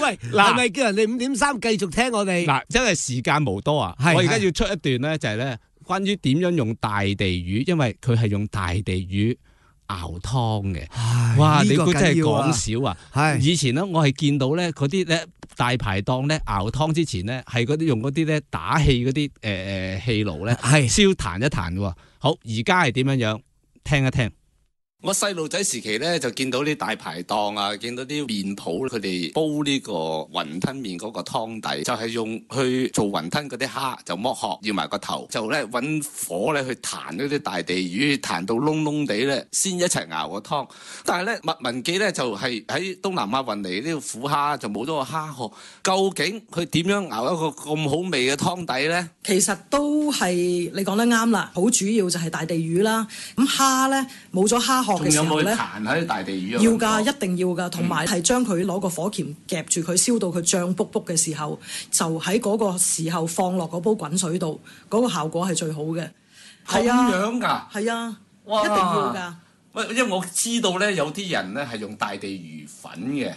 喂，係咪叫人哋5.3繼續聽我哋？嗱，因為時間無多啊，我而家要出一段咧，就係咧關於點樣用大地魚，因為佢係用大地魚熬湯嘅。哇！你估真係講少啊？係以前咧，我係見到咧嗰啲咧大排檔咧熬湯之前咧，係嗰啲用嗰啲咧打氣嗰啲氣爐咧，燒彈一彈嘅。好，而家係點樣樣？聽一聽。我細路仔時期咧，就見到啲大排檔啊，見到啲麵鋪，佢哋煲呢個雲吞麵嗰個湯底，就係用去做雲吞嗰啲蝦，就剝殼，要埋個頭，就咧揾火咧去彈嗰啲大地魚，彈到燶燶地咧，先一齊熬個湯。但係咧，麥文記咧就係喺東南亞運嚟呢個苦蝦，就冇咗個蝦殼。究竟佢點樣熬一個咁好味嘅湯底咧？其實都係你講得啱啦，好主要就係大地魚啦。咁蝦咧冇咗蝦殼。仲有冇彈下啲大地魚？要㗎，一定要㗎。同埋係將佢攞個火鉗夾住佢，燒到佢脹卜卜嘅時候，就喺嗰個時候放落嗰煲滾水度，嗰個效果係最好嘅。係啊，咁樣㗎？係啊，一定要㗎。喂，因為我知道咧，有啲人咧係用大地魚粉嘅，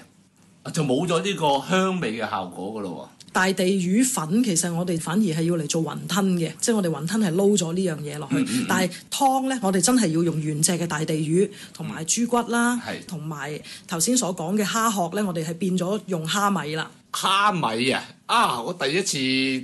就冇咗呢個香味嘅效果㗎咯喎。大地魚粉其實我哋反而係要嚟做雲吞嘅，即係我哋雲吞係撈咗呢樣嘢落去。但係湯咧，我哋真係要用原隻嘅大地魚同埋豬骨啦，同埋頭先所講嘅蝦殼咧，我哋係變咗用蝦米啦。蝦米啊！我第一次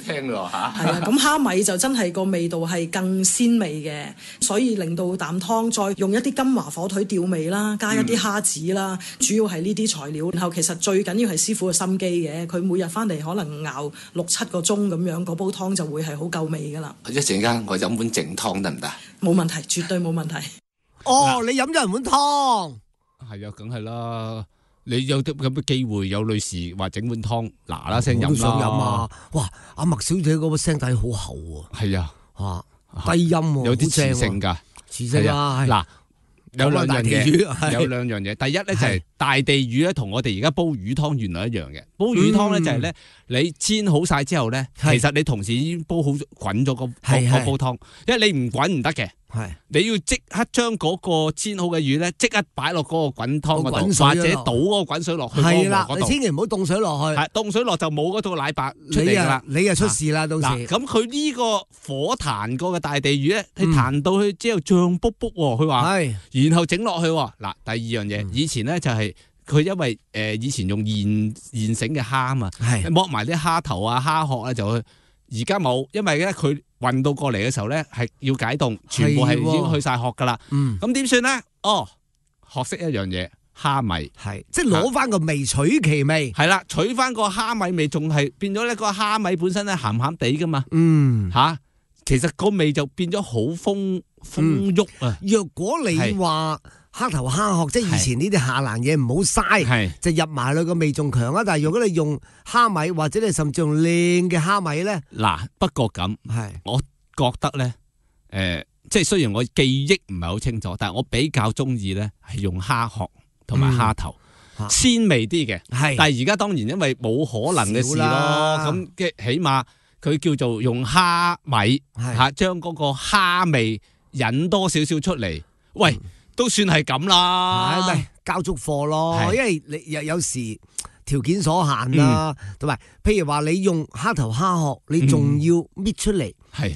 聽咯嚇。係啊，咁蝦米就真係個味道係更鮮味嘅，所以令到啖湯再用一啲金華火腿調味啦，加一啲蝦子啦，主要係呢啲材料。然後其實最緊要係師傅嘅心機嘅，佢每日翻嚟可能熬6-7個鐘咁樣，嗰煲湯就會係好夠味噶啦。一陣間我飲碗淨湯得唔得？冇問題，絕對冇問題。哦，你飲咗人碗湯？係啊，梗係啦。你有啲咁嘅機會，有女士話整碗湯，嗱聲飲啦。我都想飲啊！哇，阿麥小姐嗰個聲底好厚喎。係啊，低音喎，有啲磁性㗎。磁性啊！嗱，有兩樣嘢。第一咧就係大地魚咧，同我哋而家煲魚湯原來一樣嘅。煲魚湯咧就係咧，你煎好晒之後咧，其實你同時已經煲好滾咗個煲湯，因為你唔滾唔得嘅。你要即刻將嗰個煎好嘅魚咧，即刻擺落嗰個滾湯嗰度，或者倒嗰個滾水落去嗰個嗰度。你千祈唔好凍水落去。係凍水落就冇嗰套奶白出嚟㗎啦。你又出事啦，到時。咁佢呢個火彈過嘅大地魚咧，你彈到去之後脹卜卜喎，佢話。然後整落去喎。嗱，第二樣嘢，以前咧就係佢因為以前用現成嘅蝦啊嘛，剝埋啲蝦頭啊蝦殼咧就去。而家冇，因為咧佢運到過嚟嘅時候咧係要解凍，全部係已經去晒殼噶啦。咁點算咧？哦，學識一樣嘢，蝦米係即係攞翻個味取其味，係啦，取翻個蝦米味，仲係變咗咧個蝦米本身咧鹹鹹地噶嘛。其實個味就變咗好豐郁啊。若果你話蝦頭蝦殼，即係以前呢啲下欄嘢唔好嘥，就入埋去個味仲強啊！但係如果你用蝦米或者你甚至用靚嘅蝦米咧，嗱，不過咁，我覺得咧，即係雖然我記憶唔係好清楚，但係我比較中意咧係用蝦殼同埋蝦頭，鮮味啲嘅。但係而家當然因為冇可能嘅事咯，咁嘅起碼佢叫做用蝦米將嗰個蝦味引多少少出嚟。喂！都算係咁啦，咪交足貨咯。因為你有時條件所限啦，同埋譬如話你用蝦頭蝦殼，你仲要搣出嚟，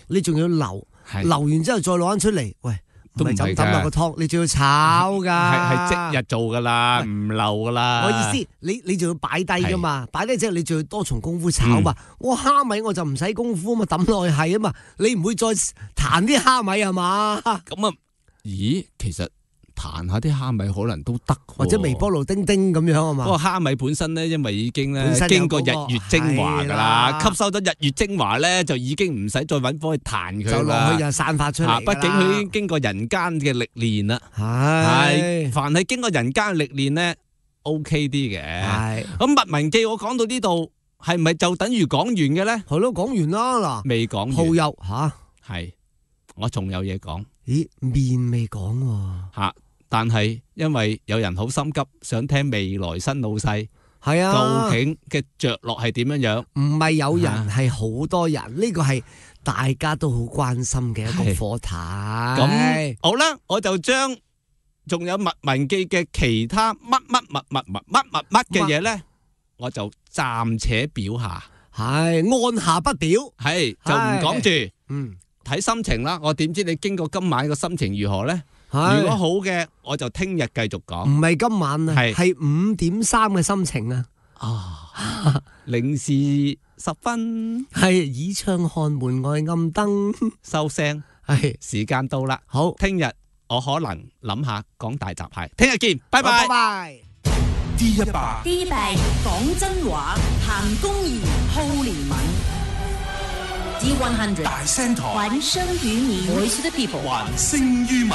你仲要流完之後再攞翻出嚟，喂，唔係就抌落個湯，你仲要炒噶，係即日做噶啦，唔漏噶啦。我意思，你仲要擺低噶嘛，擺低之後你仲要多重功夫炒嘛。我蝦米我就唔使功夫啊嘛，抌落去係啊嘛，你唔會再彈啲蝦米係嘛？咁啊，咦，其實。彈下啲蝦米可能都得，或者微波爐叮叮咁樣啊嘛。不過蝦米本身咧，因為已經咧經過日月精華噶啦，吸收咗日月精華咧，就已經唔使再揾火去彈佢啦。就落去就散發出嚟。畢竟佢已經經過人間嘅歷練啦。係，凡係經過人間嘅歷練咧 ，OK 啲嘅。係。咁麥文記我講到呢度，係咪就等於講完嘅咧？係咯，講完啦嗱。未講完。蠔油吓，係，我仲有嘢講。咦，麵未講喎。但係因為有人好心急，想聽未來新老細，係啊，究竟嘅着落係點樣樣？唔係有人，係好多人，呢個係大家都好關心嘅一個課題。咁好啦，我就將仲有麥文記嘅其他乜嘅嘢咧，我就暫且表下，係按下不表，係就唔講住，嗯，睇心情啦。我點知你經過今晚個心情如何咧？如果好嘅，我就聽日繼續講。唔係今晚啊，係5:3嘅心情啊。啊，零時10分，係倚窗看門外暗燈，收聲。係時間到啦，好，聽日我可能諗下講大閘蟹。聽日見，拜拜。拜拜。D100講真話，談公義，好憐憫。D100 大聲台，還聲於民，Voice of the People，還聲於民。